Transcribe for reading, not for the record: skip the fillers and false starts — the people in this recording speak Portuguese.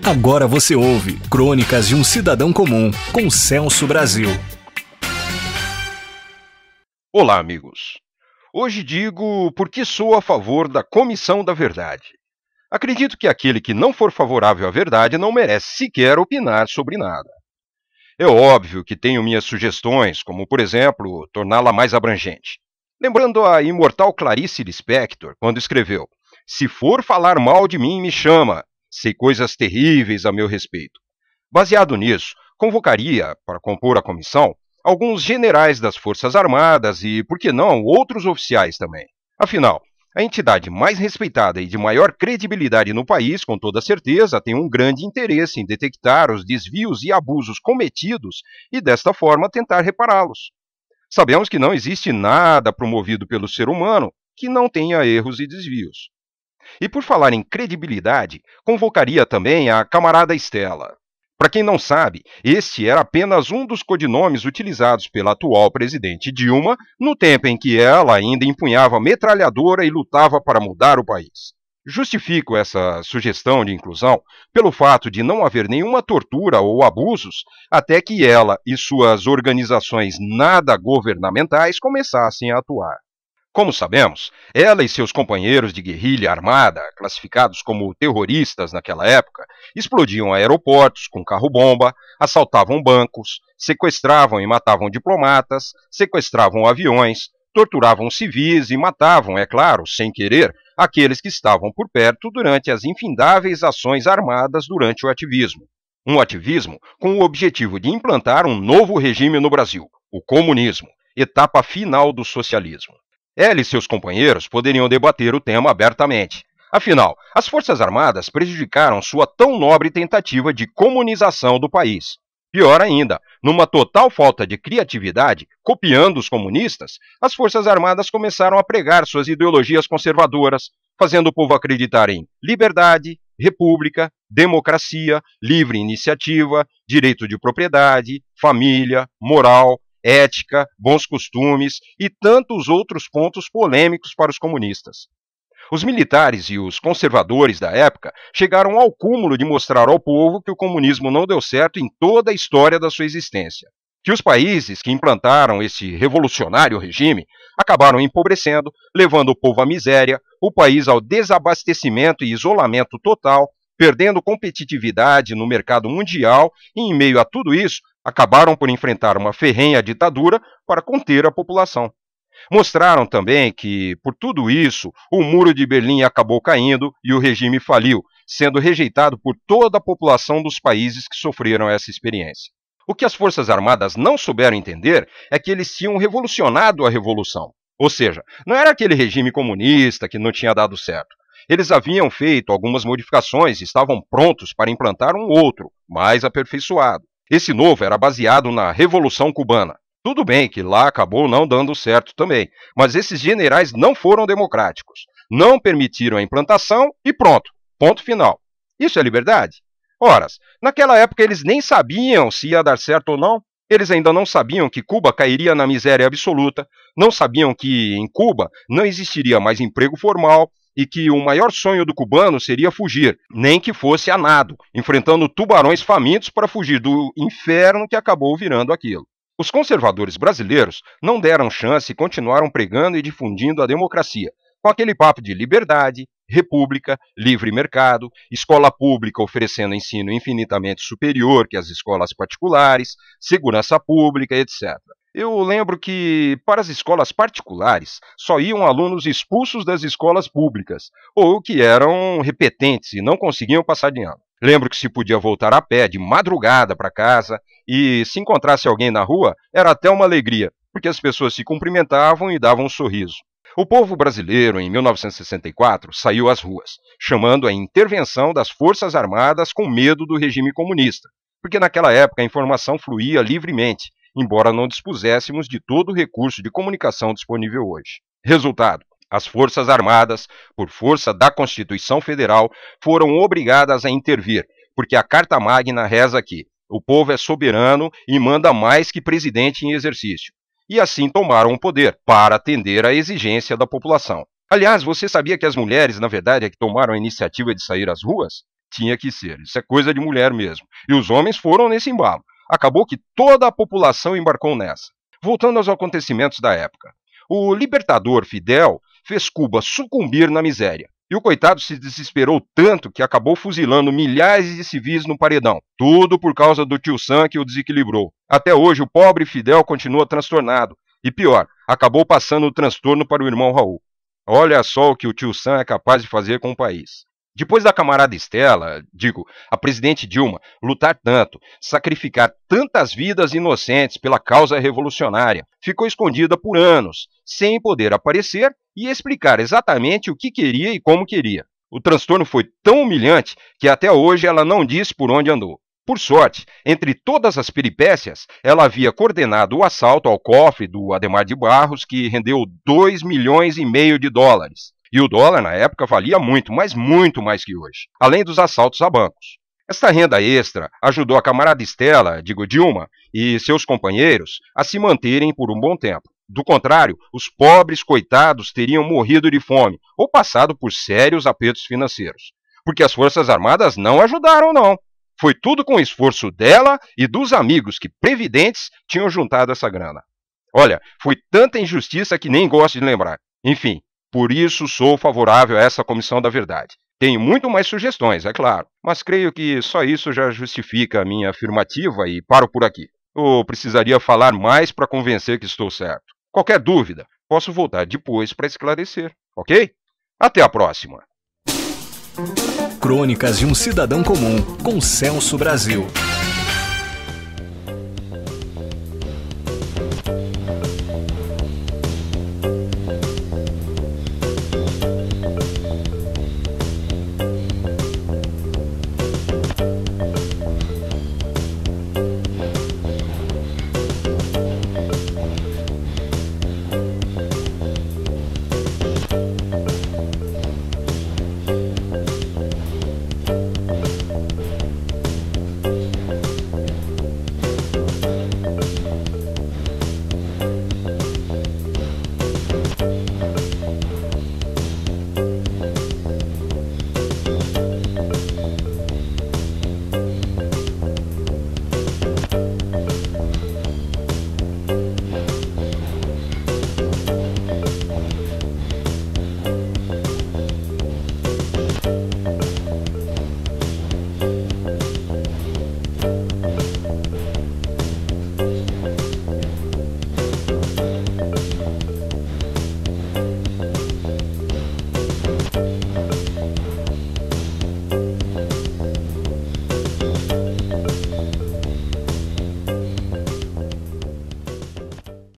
Agora você ouve Crônicas de um Cidadão Comum, com Celso Brasil. Olá, amigos. Hoje digo por que sou a favor da Comissão da Verdade. Acredito que aquele que não for favorável à verdade não merece sequer opinar sobre nada. É óbvio que tenho minhas sugestões, como, por exemplo, torná-la mais abrangente. Lembrando a imortal Clarice Lispector, quando escreveu: "Se for falar mal de mim, me chama. Sei coisas terríveis a meu respeito." Baseado nisso, convocaria, para compor a comissão, alguns generais das Forças Armadas e, por que não, outros oficiais também. Afinal, a entidade mais respeitada e de maior credibilidade no país, com toda certeza, tem um grande interesse em detectar os desvios e abusos cometidos e, desta forma, tentar repará-los. Sabemos que não existe nada promovido pelo ser humano que não tenha erros e desvios. E por falar em credibilidade, convocaria também a camarada Estela. Para quem não sabe, este era apenas um dos codinomes utilizados pela atual presidente Dilma no tempo em que ela ainda empunhava metralhadora e lutava para mudar o país. Justifico essa sugestão de inclusão pelo fato de não haver nenhuma tortura ou abusos até que ela e suas organizações nada governamentais começassem a atuar. Como sabemos, ela e seus companheiros de guerrilha armada, classificados como terroristas naquela época, explodiam aeroportos com carro-bomba, assaltavam bancos, sequestravam e matavam diplomatas, sequestravam aviões, torturavam civis e matavam, é claro, sem querer, aqueles que estavam por perto durante as infindáveis ações armadas durante o ativismo. Um ativismo com o objetivo de implantar um novo regime no Brasil, o comunismo, etapa final do socialismo. Ela e seus companheiros poderiam debater o tema abertamente. Afinal, as Forças Armadas prejudicaram sua tão nobre tentativa de comunização do país. Pior ainda, numa total falta de criatividade, copiando os comunistas, as Forças Armadas começaram a pregar suas ideologias conservadoras, fazendo o povo acreditar em liberdade, república, democracia, livre iniciativa, direito de propriedade, família, moral, ética, bons costumes e tantos outros pontos polêmicos para os comunistas. Os militares e os conservadores da época chegaram ao cúmulo de mostrar ao povo que o comunismo não deu certo em toda a história da sua existência, que os países que implantaram esse revolucionário regime acabaram empobrecendo, levando o povo à miséria, o país ao desabastecimento e isolamento total, perdendo competitividade no mercado mundial e, em meio a tudo isso, acabaram por enfrentar uma ferrenha ditadura para conter a população. Mostraram também que, por tudo isso, o Muro de Berlim acabou caindo e o regime faliu, sendo rejeitado por toda a população dos países que sofreram essa experiência. O que as Forças Armadas não souberam entender é que eles tinham revolucionado a revolução. Ou seja, não era aquele regime comunista que não tinha dado certo. Eles haviam feito algumas modificações e estavam prontos para implantar um outro, mais aperfeiçoado. Esse novo era baseado na Revolução Cubana. Tudo bem que lá acabou não dando certo também, mas esses generais não foram democráticos. Não permitiram a implantação e pronto, ponto final. Isso é liberdade? Ora, naquela época eles nem sabiam se ia dar certo ou não. Eles ainda não sabiam que Cuba cairia na miséria absoluta, não sabiam que em Cuba não existiria mais emprego formal, e que o maior sonho do cubano seria fugir, nem que fosse a nado, enfrentando tubarões famintos para fugir do inferno que acabou virando aquilo. Os conservadores brasileiros não deram chance e continuaram pregando e difundindo a democracia, com aquele papo de liberdade, república, livre mercado, escola pública oferecendo ensino infinitamente superior que as escolas particulares, segurança pública, etc. Eu lembro que, para as escolas particulares, só iam alunos expulsos das escolas públicas, ou que eram repetentes e não conseguiam passar de ano. Lembro que se podia voltar a pé de madrugada para casa, e se encontrasse alguém na rua, era até uma alegria, porque as pessoas se cumprimentavam e davam um sorriso. O povo brasileiro, em 1964, saiu às ruas, chamando a intervenção das Forças Armadas com medo do regime comunista, porque naquela época a informação fluía livremente, embora não dispuséssemos de todo o recurso de comunicação disponível hoje. Resultado: as Forças Armadas, por força da Constituição Federal, foram obrigadas a intervir, porque a Carta Magna reza que o povo é soberano e manda mais que presidente em exercício. E assim tomaram o poder, para atender à exigência da população. Aliás, você sabia que as mulheres, na verdade, é que tomaram a iniciativa de sair às ruas? Tinha que ser, isso é coisa de mulher mesmo. E os homens foram nesse embalo. Acabou que toda a população embarcou nessa. Voltando aos acontecimentos da época. O libertador Fidel fez Cuba sucumbir na miséria. E o coitado se desesperou tanto que acabou fuzilando milhares de civis no paredão. Tudo por causa do tio Sam que o desequilibrou. Até hoje o pobre Fidel continua transtornado. E pior, acabou passando o transtorno para o irmão Raul. Olha só o que o tio Sam é capaz de fazer com o país. Depois da camarada Estela, a presidente Dilma, lutar tanto, sacrificar tantas vidas inocentes pela causa revolucionária, ficou escondida por anos, sem poder aparecer e explicar exatamente o que queria e como queria. O transtorno foi tão humilhante que até hoje ela não disse por onde andou. Por sorte, entre todas as peripécias, ela havia coordenado o assalto ao cofre do Adhemar de Barros, que rendeu 2,5 milhões de dólares. E o dólar, na época, valia muito, mas muito mais que hoje, além dos assaltos a bancos. Esta renda extra ajudou a camarada Estela, Dilma, e seus companheiros a se manterem por um bom tempo. Do contrário, os pobres coitados teriam morrido de fome ou passado por sérios apertos financeiros. Porque as Forças Armadas não ajudaram, não. Foi tudo com o esforço dela e dos amigos que, previdentes, tinham juntado essa grana. Olha, foi tanta injustiça que nem gosto de lembrar. Enfim, por isso sou favorável a essa Comissão da Verdade. Tenho muito mais sugestões, é claro, mas creio que só isso já justifica a minha afirmativa e paro por aqui. Eu precisaria falar mais para convencer que estou certo. Qualquer dúvida, posso voltar depois para esclarecer, ok? Até a próxima! Crônicas de um Cidadão Comum, com Celso Brasil.